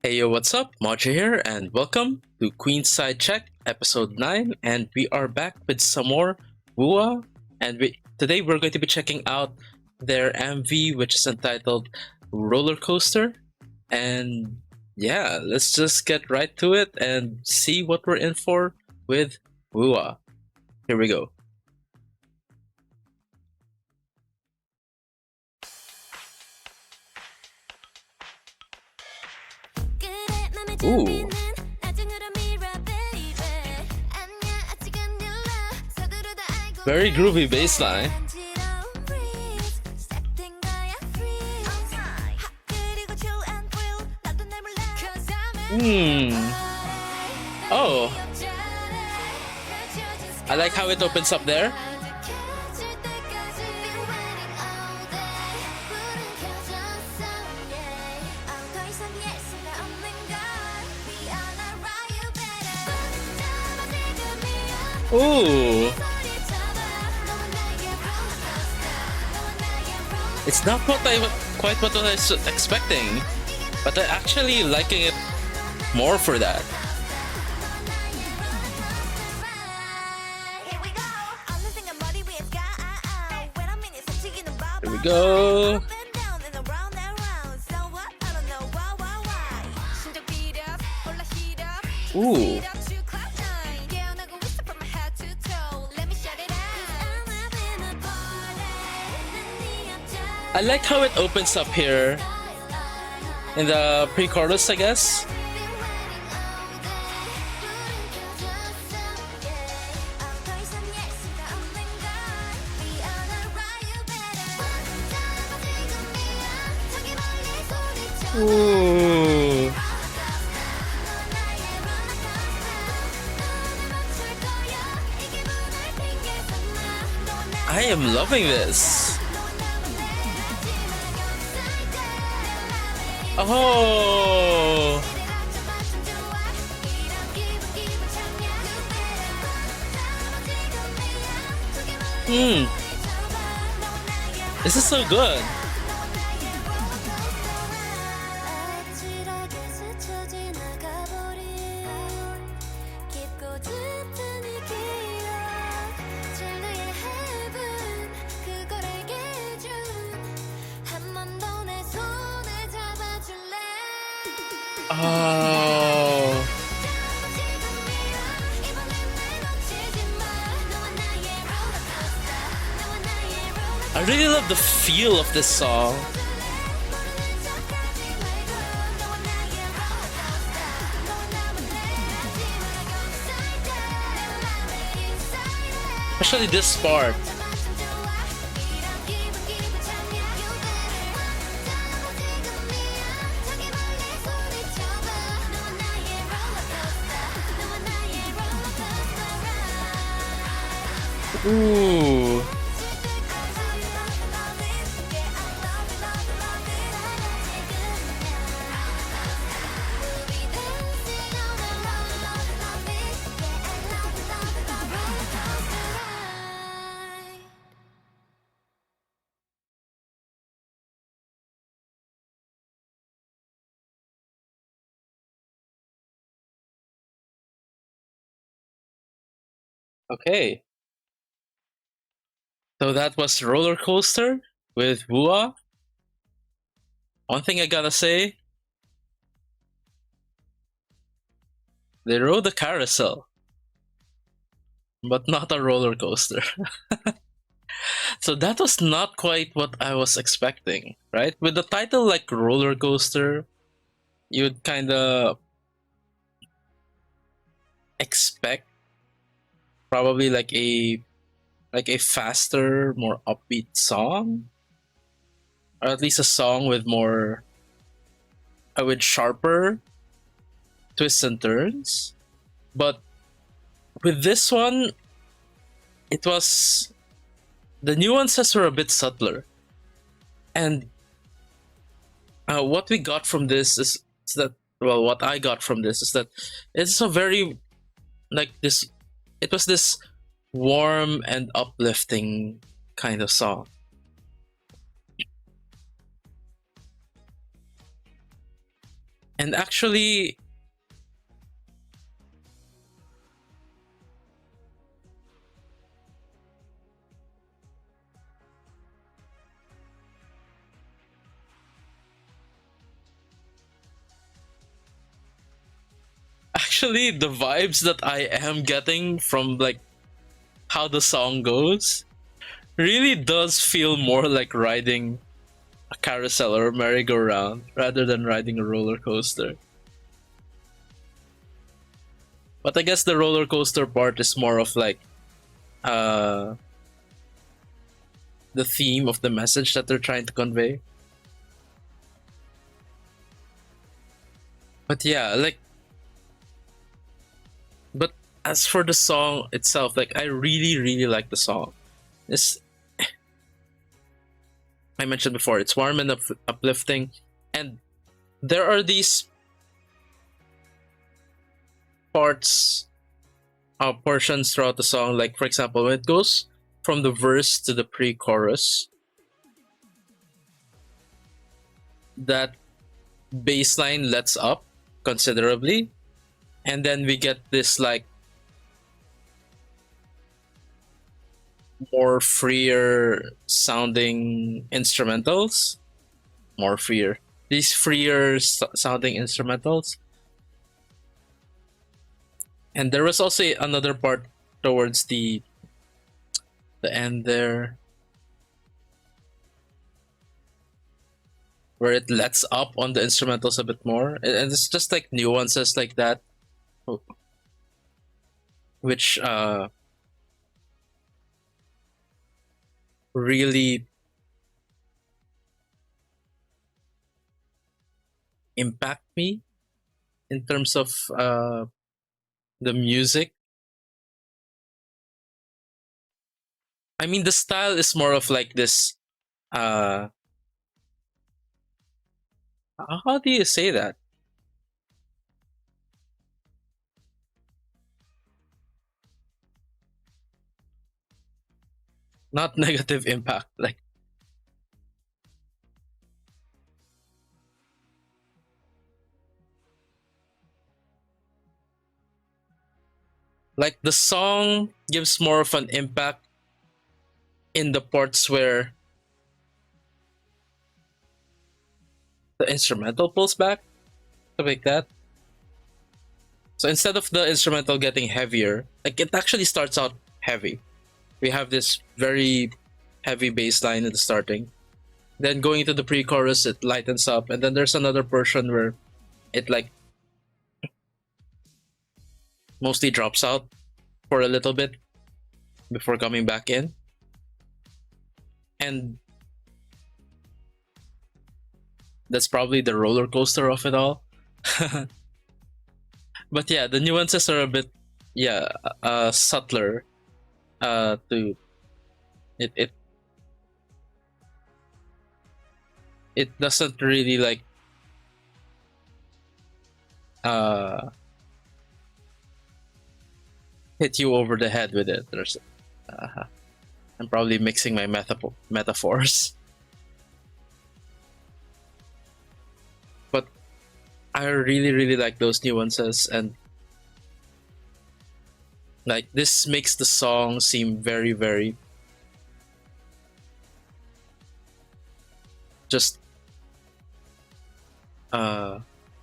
Hey yo, what's up? Moja here, and welcome to Queenside Check, episode 9. And we are back with some more Wua. Today we're going to be checking out their MV, which is entitled Rollercoaster. And yeah, let's just get right to it and see what we're in for with Wua. Here we go. Ooh. Very groovy bassline. Oh. I like how it opens up there. Ooh. It's not quite what I was expecting, but I'm actually liking it more for that. Here we go. Ooh. I like how it opens up here in the pre-chorus, I guess. Ooh. I am loving this. Oh. This is so good. Oh. I really love the feel of this song. Especially this part. Ooh. Okay. So that was Rollercoaster with Wua. One thing I gotta say, they rode a carousel, but not a roller coaster. So that was not quite what I was expecting, right? With the title like Roller Coaster, you'd kind of expect probably like a faster, more upbeat song, or at least a song with with sharper twists and turns. But with this one, it was the nuances were a bit subtler, and what we got from this is that what I got from this is that it's a very like this. It was this warm and uplifting kind of song. And actually the vibes that I am getting from like how the song goes really does feel more like riding a carousel or a merry-go-round rather than riding a roller coaster. But I guess the roller coaster part is more of like uh the theme of the message that they're trying to convey. But yeah, like but as for the song itself, like I really really like the song. This I mentioned before, it's warm and uplifting, and there are these parts portions throughout the song, like for example when it goes from the verse to the pre-chorus, that bass line lets up considerably, and then we get this like more freer sounding instrumentals, more freer these freer sounding instrumentals. And there was also another part towards the end there where it lets up on the instrumentals a bit more, and it's just like nuances like that which really impact me in terms of the music. I mean, the style is more of like this. Uh, how do you say that? Not negative impact. Like the song gives more of an impact in the parts where the instrumental pulls back, something like that. So instead of the instrumental getting heavier, like it actually starts out heavy. We have this very heavy bass line at the starting. Then going into the pre-chorus, it lightens up, and then there's another portion where it like mostly drops out for a little bit before coming back in. And that's probably the roller coaster of it all. But yeah, the nuances are a bit yeah subtler. To it it it doesn't really like uh hit you over the head with it. Uh, I'm probably mixing my metaphors, but I really really like those nuances, and like this makes the song seem very very just uh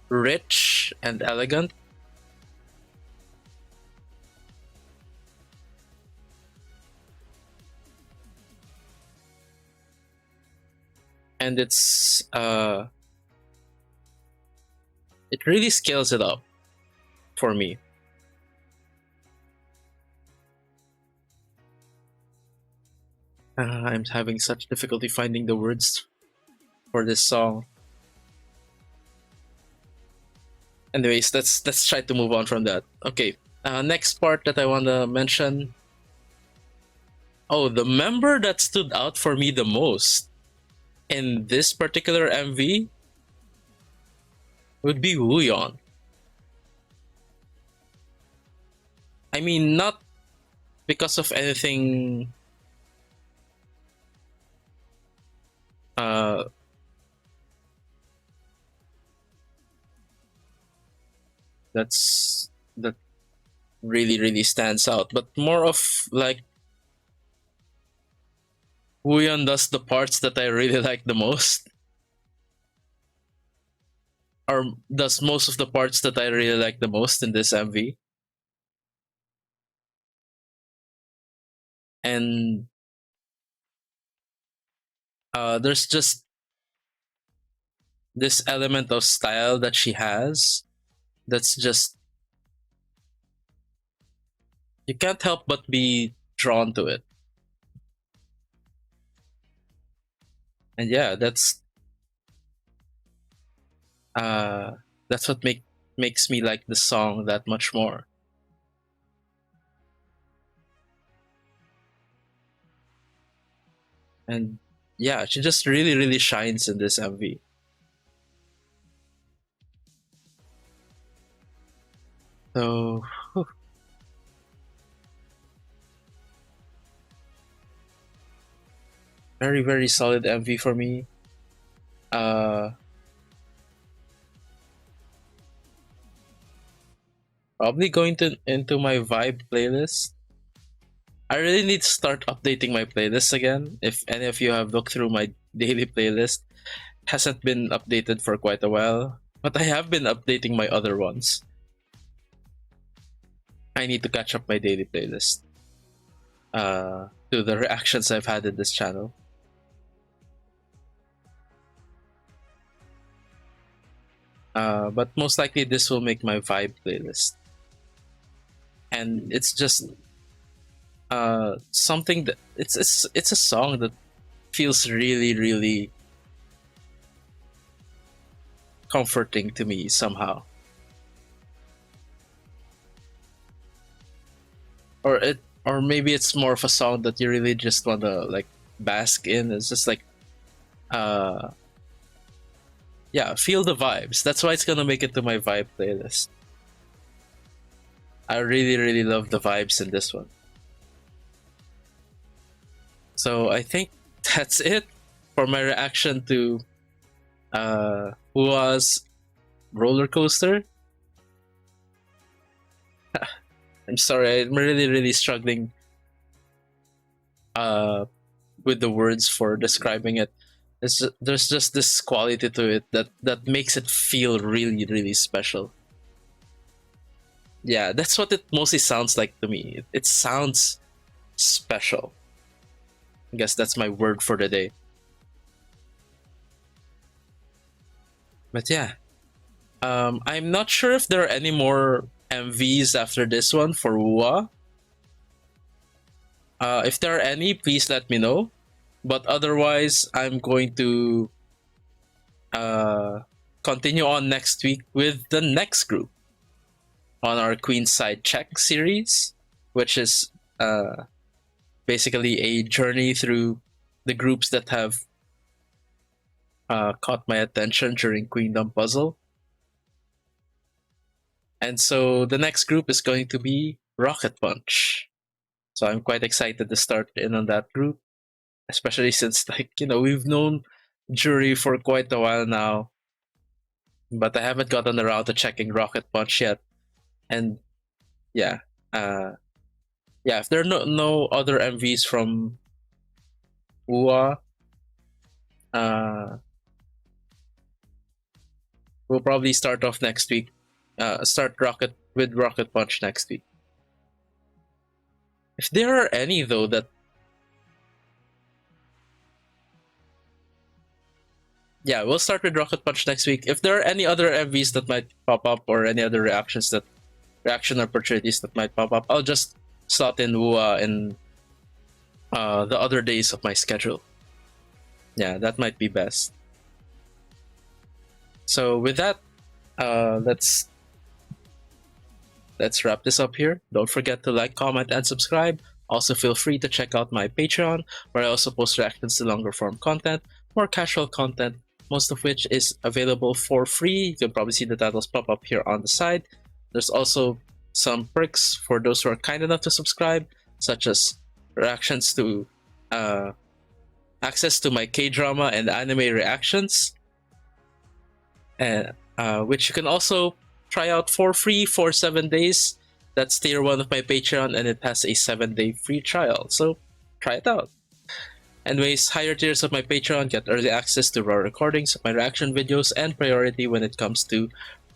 rich and elegant. And it really scales it up for me. I'm having such difficulty finding the words for this song. Anyways, let's try to move on from that. Okay, next part that I want to mention. Oh, the member that stood out for me the most in this particular MV would be Wooyeon. I mean, not because of anything uh that really really stands out. But more of like Wooyeon does the parts that I really like the most, or does most of the parts that I really like the most in this MV. And there's just this element of style that she has that's just, you can't help but be drawn to it. And yeah, uh that's what makes me like the song that much more. And yeah, she just really really shines in this MV. So whew, very very solid MV for me. uh Probably going to into my vibe playlist. I really need to start updating my playlist again. If any of you have looked through my daily playlist, hasn't been updated for quite a while, but I have been updating my other ones. I need to catch up my daily playlist to the reactions I've had in this channel. But most likely this will make my vibe playlist, and it's just something that it's a song that feels really really comforting to me somehow. Or maybe it's more of a song that you really just want to like bask in. It's just like uh yeah, feel the vibes. That's why it's gonna make it to my vibe playlist. I really really love the vibes in this one. So I think that's it for my reaction to who was Rollercoaster. I'm sorry, I'm really really struggling uh with the words for describing it. There's just this quality to it that makes it feel really really special. Yeah, that's what it mostly sounds like to me. It sounds special. I guess that's my word for the day. But yeah, I'm not sure if there are any more MVs after this one for Wua. If there are any, please let me know. But otherwise, I'm going to uh, continue on next week with the next group on our Queenside Check series, which is basically a journey through the groups that have caught my attention during Queendom Puzzle. And so the next group is going to be Rocket Punch. So I'm quite excited to start in on that group, especially since we've known Jury for quite a while now, but I haven't gotten around to checking Rocket Punch yet. And yeah, uh, yeah. If there are no other MVs from UA, uh, we'll probably start off next week. Start Rocket Punch next week. If there are any though that yeah, we'll start with Rocket Punch next week. If there are any other MVs that might pop up or any other reaction opportunities that might pop up, I'll just slot in Wua in the other days of my schedule. Yeah, that might be best. So with that, let's wrap this up here. Don't forget to like, comment, and subscribe. Also, feel free to check out my Patreon, where I also post reactions to longer form content, more casual content, most of which is available for free. You can probably see the titles pop up here on the side. There's also some perks for those who are kind enough to subscribe, such as reactions to access to my K-drama and anime reactions, and which you can also try out for free for 7 days. That's tier 1 of my Patreon, and it has a 7-day free trial. So try it out. Anyways, higher tiers of my Patreon get early access to raw recordings of my reaction videos and priority when it comes to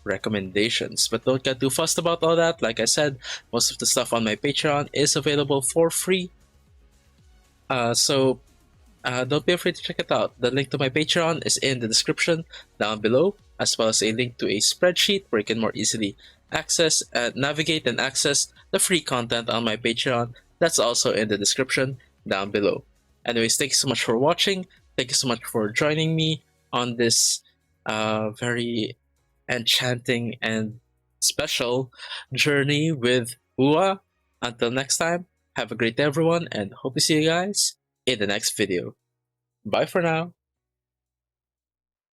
recommendations. But don't get too fussed about all that. Like I said, most of the stuff on my Patreon is available for free. So don't be afraid to check it out. The link to my Patreon is in the description down below, as well as a link to a spreadsheet where you can more easily access, navigate, and access the free content on my Patreon. That's also in the description down below. Anyways, thank you so much for watching. Thank you so much for joining me on this very enchanting and special journey with UA. Until next time, have a great day everyone, and hope to see you guys in the next video. Bye for now.